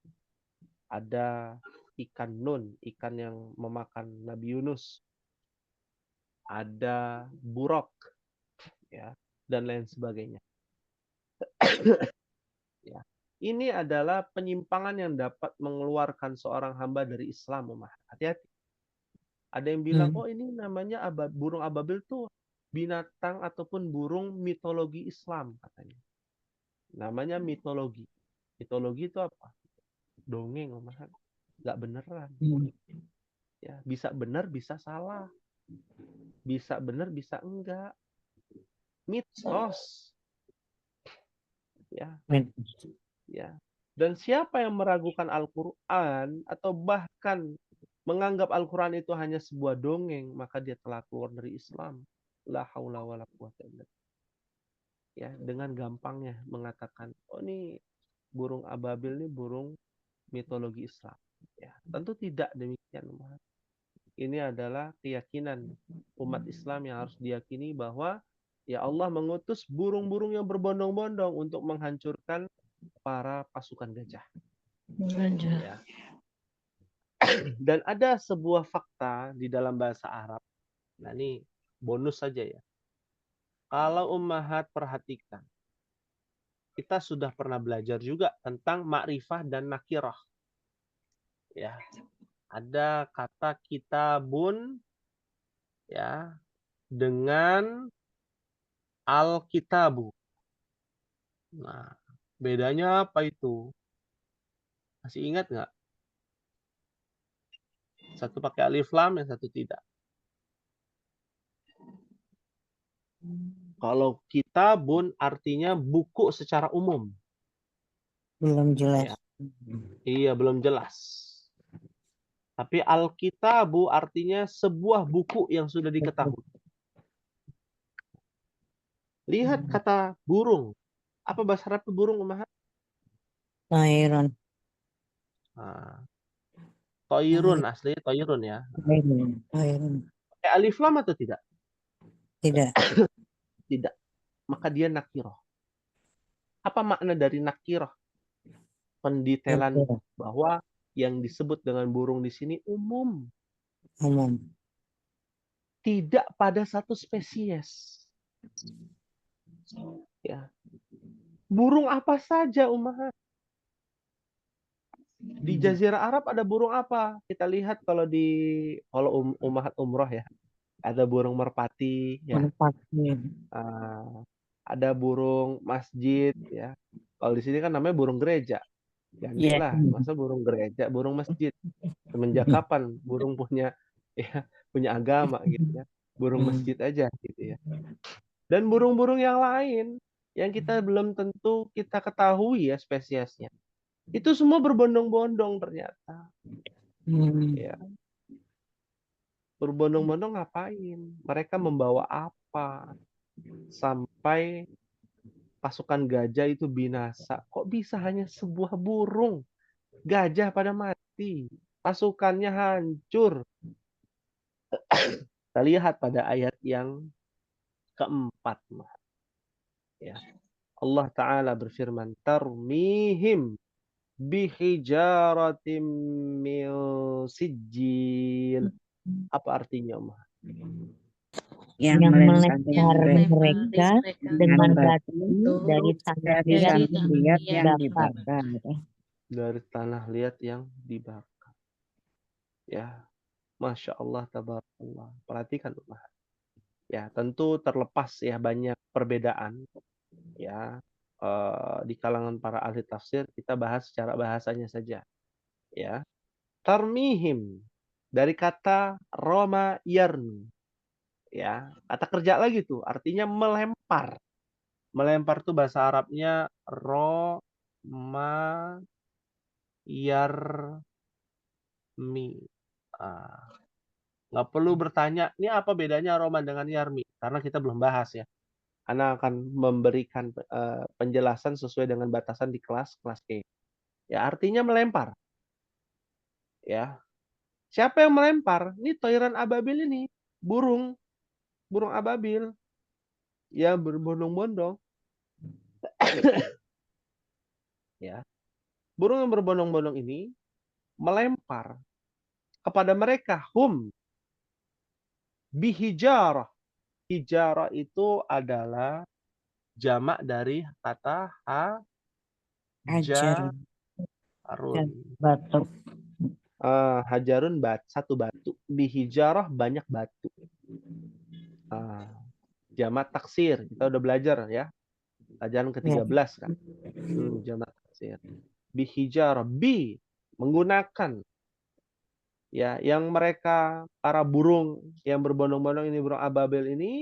Ada ikan nun, ikan yang memakan Nabi Yunus. Ada burok ya dan lain sebagainya. Ya. Ini adalah penyimpangan yang dapat mengeluarkan seorang hamba dari Islam, Umar. Hati-hati. Ada yang bilang, oh ini namanya burung ababil tuh binatang ataupun burung mitologi Islam, katanya. Namanya mitologi. Mitologi itu apa? Dongeng, Umar. Nggak beneran. Ya, bisa benar, bisa salah. Bisa benar, bisa enggak. Mitos. Ya. Ya. Dan siapa yang meragukan Al-Quran atau bahkan menganggap Al-Quran itu hanya sebuah dongeng, maka dia telah keluar dari Islam. La haula wala quwwata illa billah. Ya, dengan gampangnya mengatakan, oh ini burung ababil ini burung mitologi Islam. Ya, tentu tidak demikian. Ini adalah keyakinan umat Islam yang harus diyakini bahwa ya Allah mengutus burung-burung yang berbondong-bondong untuk menghancurkan para pasukan gajah. Ya. Dan ada sebuah fakta di dalam bahasa Arab. Nah, ini bonus saja ya. Kalau ummahat perhatikan, kita sudah pernah belajar juga tentang ma'rifah dan nakirah. Ya. Ada kata kitabun ya dengan al-kitabu. Nah, bedanya apa itu? Masih ingat nggak? Satu pakai alif lam, yang satu tidak. Kalau kitabun artinya buku secara umum. Belum jelas. Ya. Iya, belum jelas. Tapi Alkitabu artinya sebuah buku yang sudah diketahui. Lihat kata burung. Apa bahasa Arab burung, Umar? Toirun. Nah, toirun, aslinya toirun ya. Toirun. Pakai alif lam atau tidak? Tidak. Tidak. Maka dia nakiroh. Apa makna dari nakiroh? Pendetailan bahwa yang disebut dengan burung di sini umum. Umum. Tidak pada satu spesies. Ya. Burung apa saja, Umar? Di Jazirah Arab ada burung apa? Kita lihat kalau Ummahat umroh ya. Ada burung merpati ya. Ada burung masjid ya. Kalau di sini kan namanya burung gereja. Gantilah, masa burung gereja, burung masjid. Semenjak kapan burung punya agama gitu ya. Burung masjid aja gitu ya. Dan burung-burung yang lain yang kita belum tentu kita ketahui ya spesiesnya. Itu semua berbondong-bondong ternyata. Hmm. Ya, berbondong-bondong ngapain? Mereka membawa apa? Sampai pasukan gajah itu binasa. Kok bisa hanya sebuah burung? Gajah pada mati. Pasukannya hancur. Kita lihat pada ayat yang keempat. Ya. Allah Ta'ala berfirman, tarmihim bihijaratim min sijil. Apa artinya, Umar? Yang melempar melempar mereka dengan batu batu dari tanah dari liat tanah liat yang dibakar. dibakar. Dari tanah liat yang dibakar. Ya, Masya Allah, tabarakallah. Perhatikan, Umar. Ya, tentu terlepas ya banyak perbedaan ya di kalangan para ahli tafsir. Kita bahas secara bahasanya saja. Ya, tarmihim dari kata Roma yarmi. Ya, kata kerja lagi tuh, artinya melempar. Melempar tuh bahasa Arabnya Roma yarmi. Nggak perlu bertanya, ini apa bedanya Roma dengan yarmi? Karena kita belum bahas ya. Ana akan memberikan penjelasan sesuai dengan batasan di kelas E. Ya, artinya melempar. Ya. Siapa yang melempar? Ini toiran ababil ini, burung ababil. Ya, berbondong-bondong. Ya. Burung yang berbondong-bondong ini melempar kepada mereka bihijarah. Hijarah itu adalah jamak dari kata Hajar hajarun. batu. Hajarun satu batu. Bihijarah banyak batu. Jamak taksir. Kita udah belajar ya. Pelajaran ke-13 kan. Jamak taksir. Bihijarah. Menggunakan. Ya, yang mereka para burung yang berbondong-bondong ini, burung ababil ini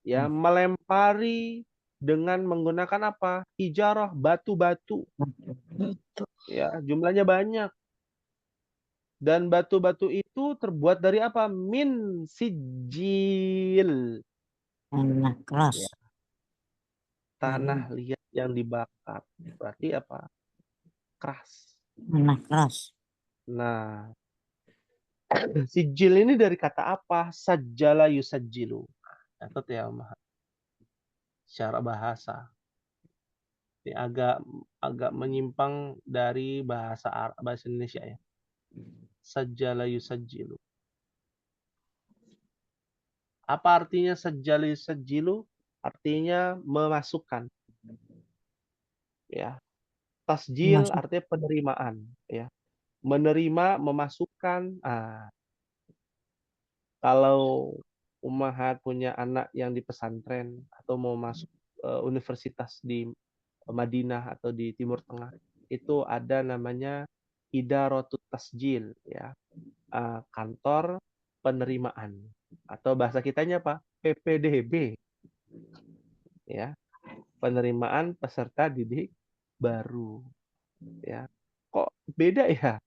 ya melempari dengan menggunakan apa? Hijarah, batu-batu. Ya, jumlahnya banyak. Dan batu-batu itu terbuat dari apa? Min sijil. Tanah keras. Ya, tanah liat yang dibakar. Berarti apa? Keras. Tanah keras. Nah, sijil ini dari kata apa? Sajjala yusajjilu. Catat ya, Umar. Secara bahasa. Ini agak menyimpang dari bahasa Indonesia ya. Sajjala yusajjilu. Apa artinya sajjala yusajjilu? Artinya memasukkan. Ya. Tasjil artinya penerimaan, ya. Menerima, memasukkan. Kalau Ummahat punya anak yang di pesantren atau mau masuk universitas di Madinah atau di Timur Tengah, itu ada namanya Idaratut Tasjil, ya. Kantor penerimaan, atau bahasa kitanya apa? PPDB, ya. Penerimaan peserta didik baru, ya. Kok beda ya?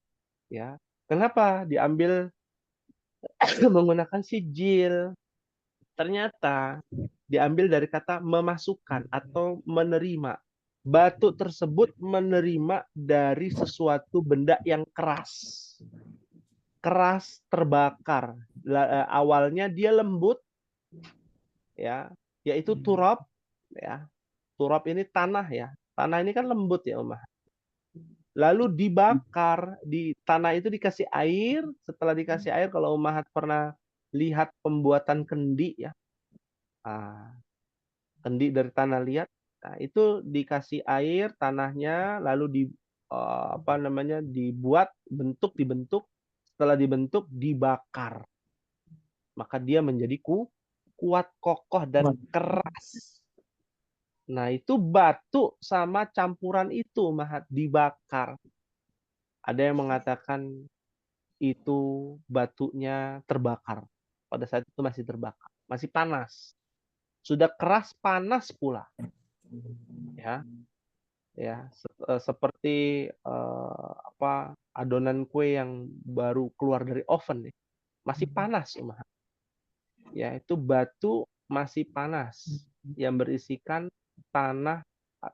Ya. Kenapa diambil menggunakan sijil? Ternyata diambil dari kata memasukkan atau menerima. Batu tersebut menerima dari sesuatu benda yang keras. Keras, terbakar. Awalnya dia lembut, ya, yaitu turab, ya. Turab ini tanah ya. Tanah ini kan lembut ya, Umar. Lalu dibakar, di tanah itu dikasih air. Setelah dikasih air, kalau Ummahat pernah lihat pembuatan kendi ya, kendi dari tanah liat, nah, itu dikasih air tanahnya, lalu dibuat dibentuk, setelah dibentuk dibakar, maka dia menjadi kuat, kokoh dan keras. Nah, itu batu sama campuran itu Mahat dibakar. Ada yang mengatakan itu batunya terbakar. Pada saat itu masih terbakar, masih panas. sudah keras panas pula. Ya, seperti adonan kue yang baru keluar dari oven nih. Masih panas, Ummahat. Ya, itu batu masih panas yang berisikan tanah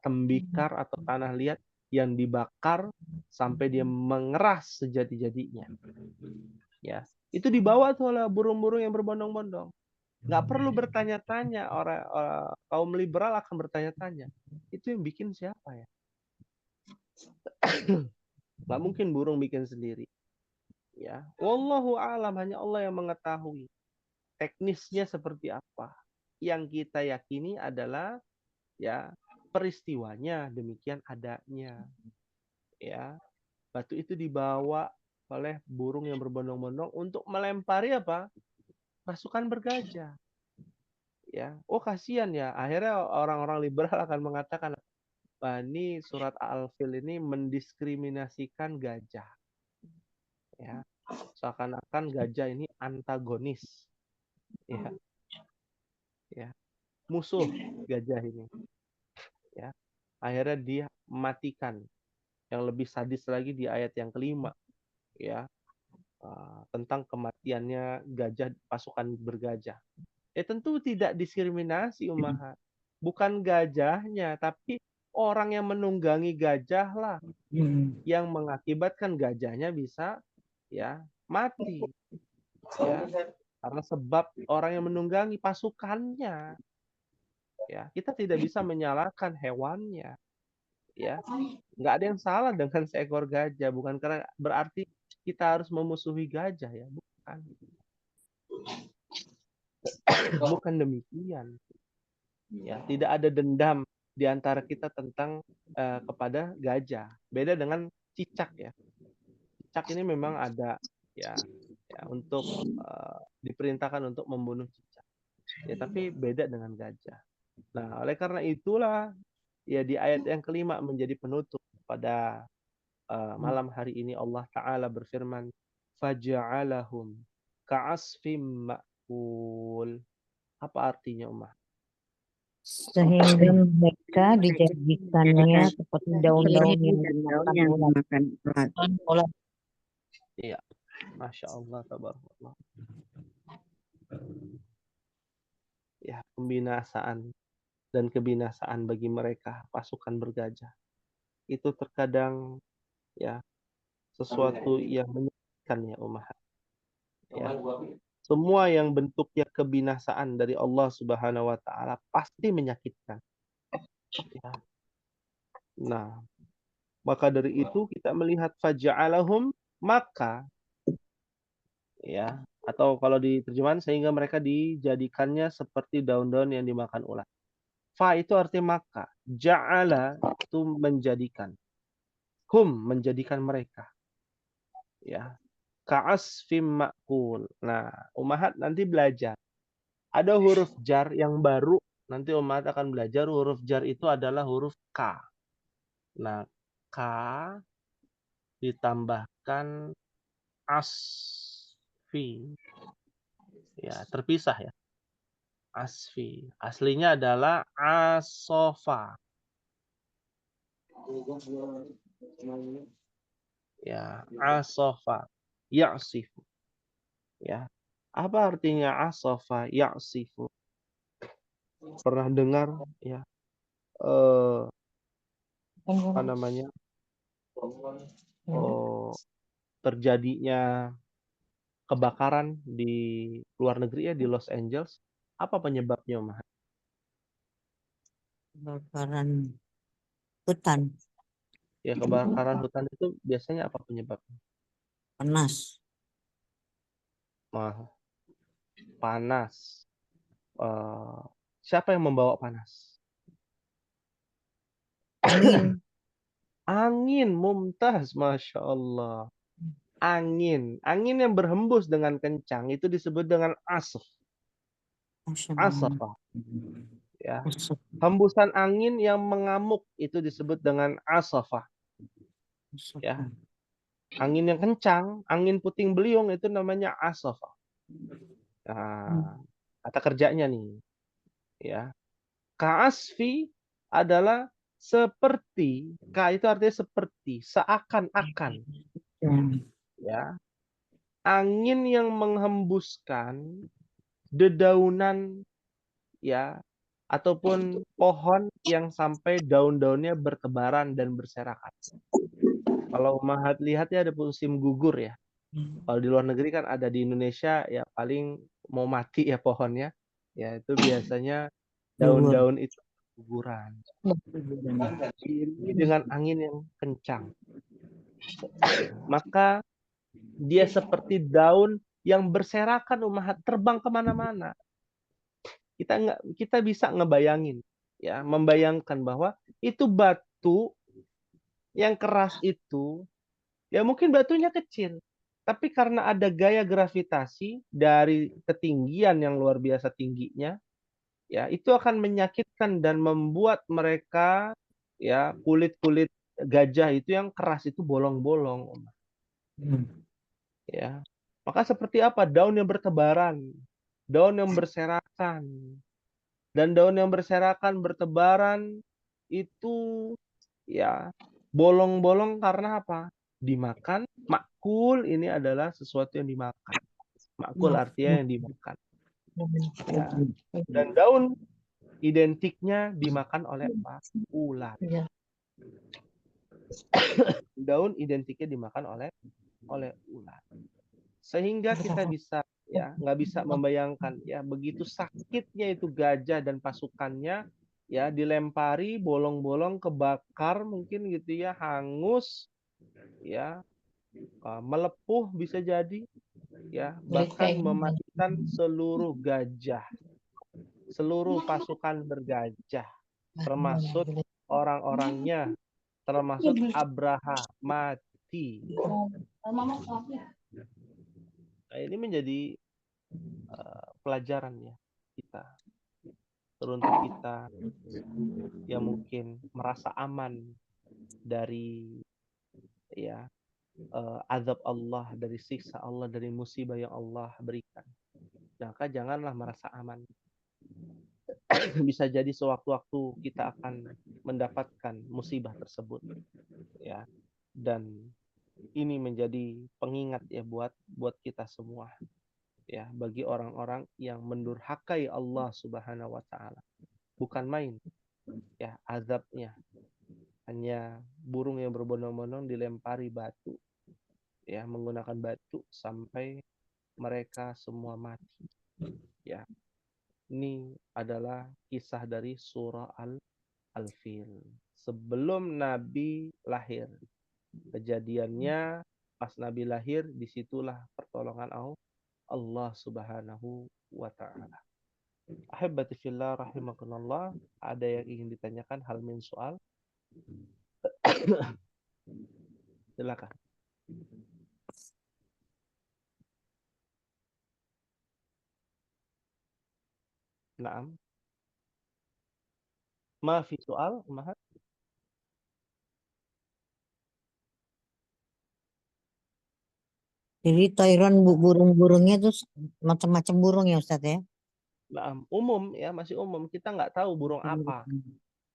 tembikar atau tanah liat yang dibakar sampai dia mengeras sejadi-jadinya. Ya, itu dibawa tuh oleh burung-burung yang berbondong-bondong. Nggak perlu bertanya-tanya, orang kaum liberal akan bertanya-tanya. Itu yang bikin siapa ya? Nggak mungkin burung bikin sendiri. Ya, wallahu alam, hanya Allah yang mengetahui teknisnya seperti apa. Yang kita yakini adalah ya peristiwanya demikian adanya. Ya, batu itu dibawa oleh burung yang berbondong-bondong untuk melempari apa? Pasukan bergajah. Ya, oh kasihan ya. Akhirnya orang-orang liberal akan mengatakan, wah, ini surat Al-Fil ini mendiskriminasikan gajah. Ya, seakan-akan gajah ini antagonis. Ya, ya, musuh gajah ini. Ya, akhirnya dia matikan. Yang lebih sadis lagi di ayat yang kelima, ya, tentang kematiannya gajah, pasukan bergajah. Tentu tidak diskriminasi, Ummahat. Bukan gajahnya, tapi orang yang menunggangi gajah lah yang mengakibatkan gajahnya bisa ya mati. Ya, karena sebab orang yang menunggangi pasukannya. Ya, kita tidak bisa menyalahkan hewannya. Ya, nggak ada yang salah dengan seekor gajah, bukan karena berarti kita harus memusuhi gajah, ya, bukan. Bukan demikian. Ya, tidak ada dendam di antara kita tentang kepada gajah. Beda dengan cicak, ya. Cicak ini memang ada ya untuk diperintahkan untuk membunuh cicak. Ya, tapi beda dengan gajah. Nah, oleh karena itulah ya di ayat yang kelima menjadi penutup pada malam hari ini Allah Ta'ala berfirman, faja'alahum ka'asfim ma'kul. Apa artinya, Ummah? Sehingga mereka dijadikannya seperti daun-daun yang dimakan ulat. Iya, Masya Allah, tabarakallah. Ya, pembinasaan dan kebinasaan bagi mereka pasukan bergajah itu terkadang ya sesuatu yang menyakitkan, ya Ummahat. Ya. Semua yang bentuknya kebinasaan dari Allah Subhanahu wa Ta'ala pasti menyakitkan. Ya. Nah, maka dari itu kita melihat faja'alahum, maka ya, atau kalau di terjemahan sehingga mereka dijadikannya seperti daun-daun yang dimakan ulat. Fa itu artinya maka, ja'ala itu menjadikan, hum menjadikan mereka. Ya, ka'asfim ma'kul. Nah, Ummahat nanti belajar. Ada huruf jar yang baru, nanti Ummahat akan belajar huruf jar itu adalah huruf K. Nah, K ditambahkan asfi. Ya, terpisah ya. Asfi. Aslinya adalah asofa. Ya, asofa. Ya'sifu. Ya. Apa artinya asofa ya'sifu? Pernah dengar ya apa namanya terjadinya kebakaran di luar negeri, ya, di Los Angeles? Apa penyebabnya, Mah? Kebakaran hutan, Ya, kebakaran hutan itu biasanya apa penyebabnya? panas, Panas. Siapa yang membawa panas? angin, Angin, mumtaz, Masya Allah. Angin yang berhembus dengan kencang itu disebut dengan asf. Asfa. Ya. Hembusan angin yang mengamuk itu disebut dengan asafah. Ya. Angin yang kencang, angin puting beliung itu namanya asafah. Nah, kata kerjanya nih. Ya. Ka'asfi adalah seperti, ka itu artinya seperti, seakan-akan, ya. Angin yang menghembuskan dedaunan, ya, ataupun pohon yang sampai daun-daunnya bertebaran dan berserakan. Kalau Mahat lihat ya ada musim gugur ya. Kalau di luar negeri kan ada, di Indonesia ya paling mau mati ya pohonnya. Ya itu biasanya daun-daun itu guguran. Diiringi dengan angin yang kencang. Maka dia seperti daun yang berserakan, Mahat, terbang kemana-mana. Kita bisa ngebayangin, ya, membayangkan bahwa itu batu yang keras itu, ya mungkin batunya kecil, tapi karena ada gaya gravitasi dari ketinggian yang luar biasa tingginya, ya itu akan menyakitkan dan membuat mereka, ya, kulit-kulit gajah itu yang keras itu bolong-bolong, ya. Maka seperti apa? Daun yang bertebaran, daun yang berserakan, dan daun yang berserakan bertebaran itu, ya, bolong-bolong karena apa? Dimakan, makul ini adalah sesuatu yang dimakan. Makul artinya yang dimakan. Ya. Dan daun identiknya dimakan oleh apa? Ular. Ya. Daun identiknya dimakan oleh ular. Sehingga kita bisa, ya, nggak bisa membayangkan, ya, begitu sakitnya itu gajah dan pasukannya, ya, dilempari bolong-bolong, kebakar mungkin gitu ya, hangus, ya, melepuh bisa jadi, ya, bahkan mematikan seluruh gajah, seluruh pasukan bergajah, termasuk orang-orangnya, termasuk Abraha mati. Nah, ini menjadi pelajaran ya kita, teruntuk kita yang mungkin merasa aman dari, ya, azab Allah, dari siksa Allah, dari musibah yang Allah berikan. Maka janganlah merasa aman. Bisa jadi sewaktu-waktu kita akan mendapatkan musibah tersebut, ya. Dan ini menjadi pengingat ya buat kita semua, ya, bagi orang-orang yang mendurhakai Allah Subhanahu wa taala. Bukan main, ya, azabnya. Hanya burung yang berbondong-bondong dilempari batu, ya, menggunakan batu sampai mereka semua mati. Ya. Ini adalah kisah dari surah Al-Fil. Sebelum Nabi lahir. Kejadiannya pas Nabi lahir, disitulah pertolongan Allah Subhanahu wa taala. Ahibati fillah rahimakumullah, ada yang ingin ditanyakan, hal min soal? Silakan. Naam. Ma fi soal, Mahat? Jadi Thailand burung-burungnya tuh macam-macam burung ya Ustadz ya? Naam, umum ya, masih umum. Kita nggak tahu burung apa.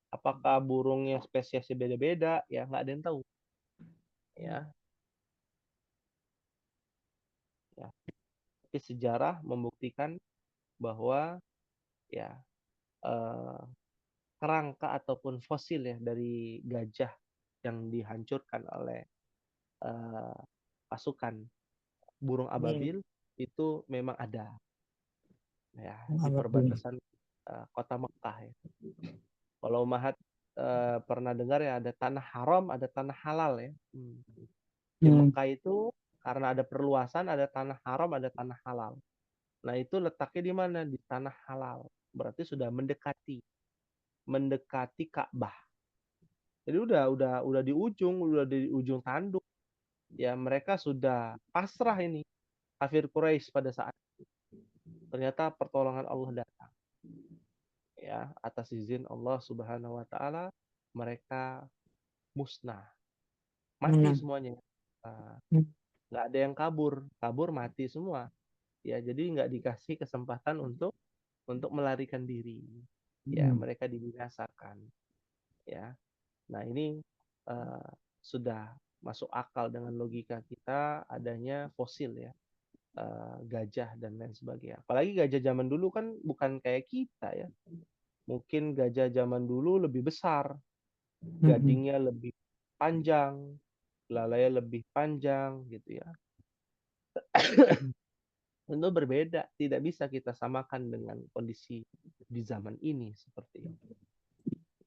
Apakah burungnya spesiesnya beda-beda, ya nggak ada yang tahu. Ya. Ya. Tapi sejarah membuktikan bahwa, ya, kerangka ataupun fosil ya dari gajah yang dihancurkan oleh pasukan burung ababil itu memang ada, ya, di perbatasan kota Mekah ya. Kalau Mahat pernah dengar ya, ada tanah haram, ada tanah halal ya. Di Mekah itu karena ada perluasan, ada tanah haram, ada tanah halal. Nah, itu letaknya di mana? Di tanah halal. Berarti sudah mendekati Ka'bah. Jadi udah di ujung tanduk. Ya, mereka sudah pasrah ini, kafir Quraisy pada saat itu. Ternyata pertolongan Allah datang. Ya, atas izin Allah Subhanahu wa taala, mereka musnah. Mati semuanya. Nggak ada yang kabur mati semua. Ya, jadi nggak dikasih kesempatan untuk untuk melarikan diri. Ya, mereka dibinasakan. Ya. Nah, ini sudah masuk akal dengan logika kita adanya fosil ya. Gajah dan lain sebagainya. Apalagi gajah zaman dulu kan bukan kayak kita ya. Mungkin gajah zaman dulu lebih besar, gadingnya lebih panjang, belalainya lebih panjang gitu ya. Tentu berbeda, tidak bisa kita samakan dengan kondisi di zaman ini seperti itu.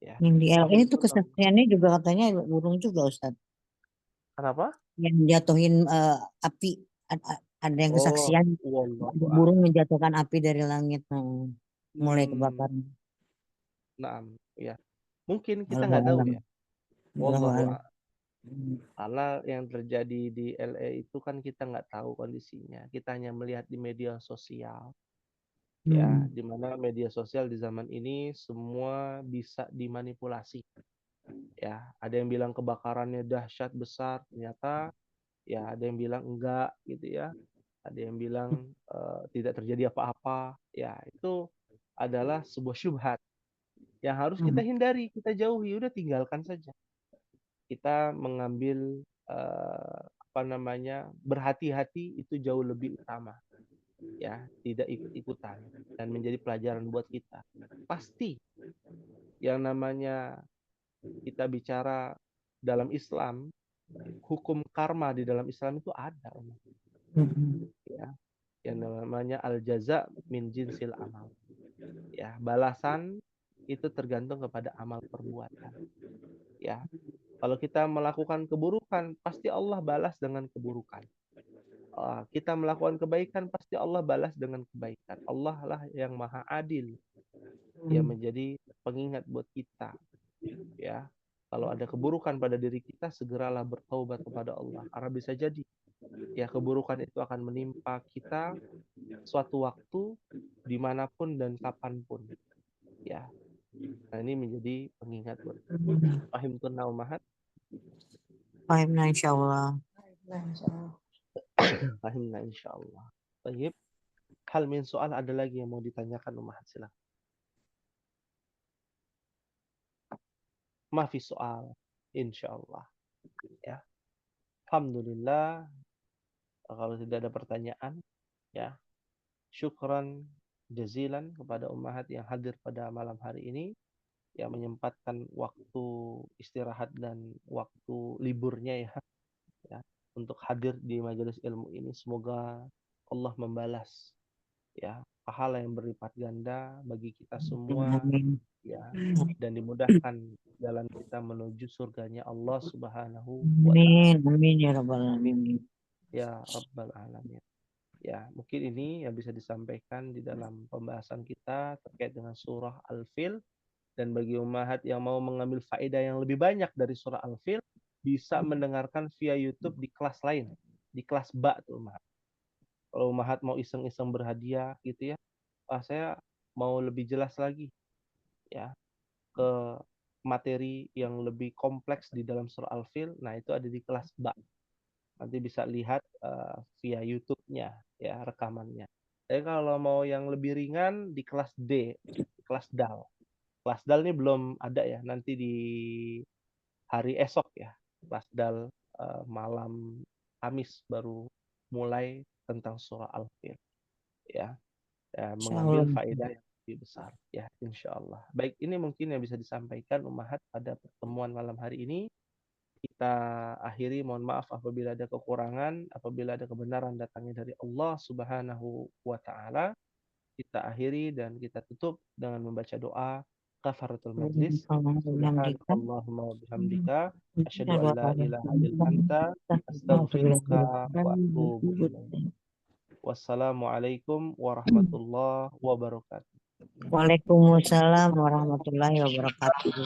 Ya. Yang di LA itu Fahim. kesaksiannya juga katanya burung juga Ustaz. Kenapa? Yang jatuhin api. Ada yang Oh, kesaksian wallahu burung a'lam. menjatuhkan api dari langit. Mulai kebakaran. Nah, ya. Mungkin kita Wallahu nggak tahu alam. ya. Wallahu Wallahu alam. a'lam. Karena yang terjadi di LA itu kan kita nggak tahu kondisinya. Kita hanya melihat di media sosial. Ya, di mana media sosial di zaman ini semua bisa dimanipulasi. Ya, ada yang bilang kebakarannya dahsyat besar, ternyata ya ada yang bilang enggak gitu ya. Ada yang bilang tidak terjadi apa-apa. Ya, itu adalah sebuah syubhat yang harus kita hindari, kita jauhi, udah tinggalkan saja. Kita mengambil berhati-hati itu jauh lebih utama. Ya, tidak ikut-ikutan dan menjadi pelajaran buat kita. Pasti yang namanya kita bicara dalam Islam, hukum karma di dalam Islam itu ada. Ya, yang namanya al-jaza min jinsil amal. Ya, balasan itu tergantung kepada amal perbuatan. Ya, kalau kita melakukan keburukan, pasti Allah balas dengan keburukan. Kita melakukan kebaikan, pasti Allah balas dengan kebaikan. Allah lah yang maha adil, yang menjadi pengingat buat kita. Ya, kalau ada keburukan pada diri kita, segeralah bertaubat kepada Allah. Karena bisa jadi, ya keburukan itu akan menimpa kita suatu waktu, dimanapun dan kapanpun. Ya, nah ini menjadi pengingat buat kita. Fahim tunna umahat? Fahimna insyaallah. Fahimna insyaallah. Baik. Hal min soal ada lagi yang mau ditanyakan umahat, silakan. Mafi soal, insyaallah. Ya, alhamdulillah. Kalau tidak ada pertanyaan, ya, syukran jazilan kepada ummahat yang hadir pada malam hari ini, yang menyempatkan waktu istirahat dan waktu liburnya ya untuk hadir di majelis ilmu ini. Semoga Allah membalas ya pahala yang berlipat ganda bagi kita semua ya, dan dimudahkan jalan kita menuju surganya Allah Subhanahu wa Ta'ala. Amin ya rabbal alamin. Ya rabbal alamin. Ya, mungkin ini yang bisa disampaikan di dalam pembahasan kita terkait dengan surah Al-Fil. Dan bagi ummahat yang mau mengambil faedah yang lebih banyak dari surah Al-Fil, bisa mendengarkan via YouTube di kelas lain, di kelas ba tuh ummahat. Kalau ummahat mau iseng-iseng berhadiah gitu ya, saya mau lebih jelas lagi ya ke materi yang lebih kompleks di dalam surah Al-Fil. Nah, itu ada di kelas ba. Nanti bisa lihat via YouTube-nya ya rekamannya. Tapi kalau mau yang lebih ringan di kelas D, kelas DAL. Kelas DAL ini belum ada ya, nanti di hari esok ya. Kelas DAL malam Kamis baru mulai tentang surah Al-Fil. Ya, mengambil faedah yang lebih besar ya, insya Allah. Baik, ini mungkin yang bisa disampaikan ummahat pada pertemuan malam hari ini. Kita akhiri, mohon maaf apabila ada kekurangan, apabila ada kebenaran datangnya dari Allah Subhanahu wa Ta'ala. Kita akhiri dan kita tutup dengan membaca doa kafaratul majlis. Subhanakallahumma wa bihamdika asyhadu an la ilaha illa anta astaghfiruka wa atubu ilaik. Wassalamualaikum warahmatullahi wabarakatuh. Waalaikumsalam warahmatullahi wabarakatuh.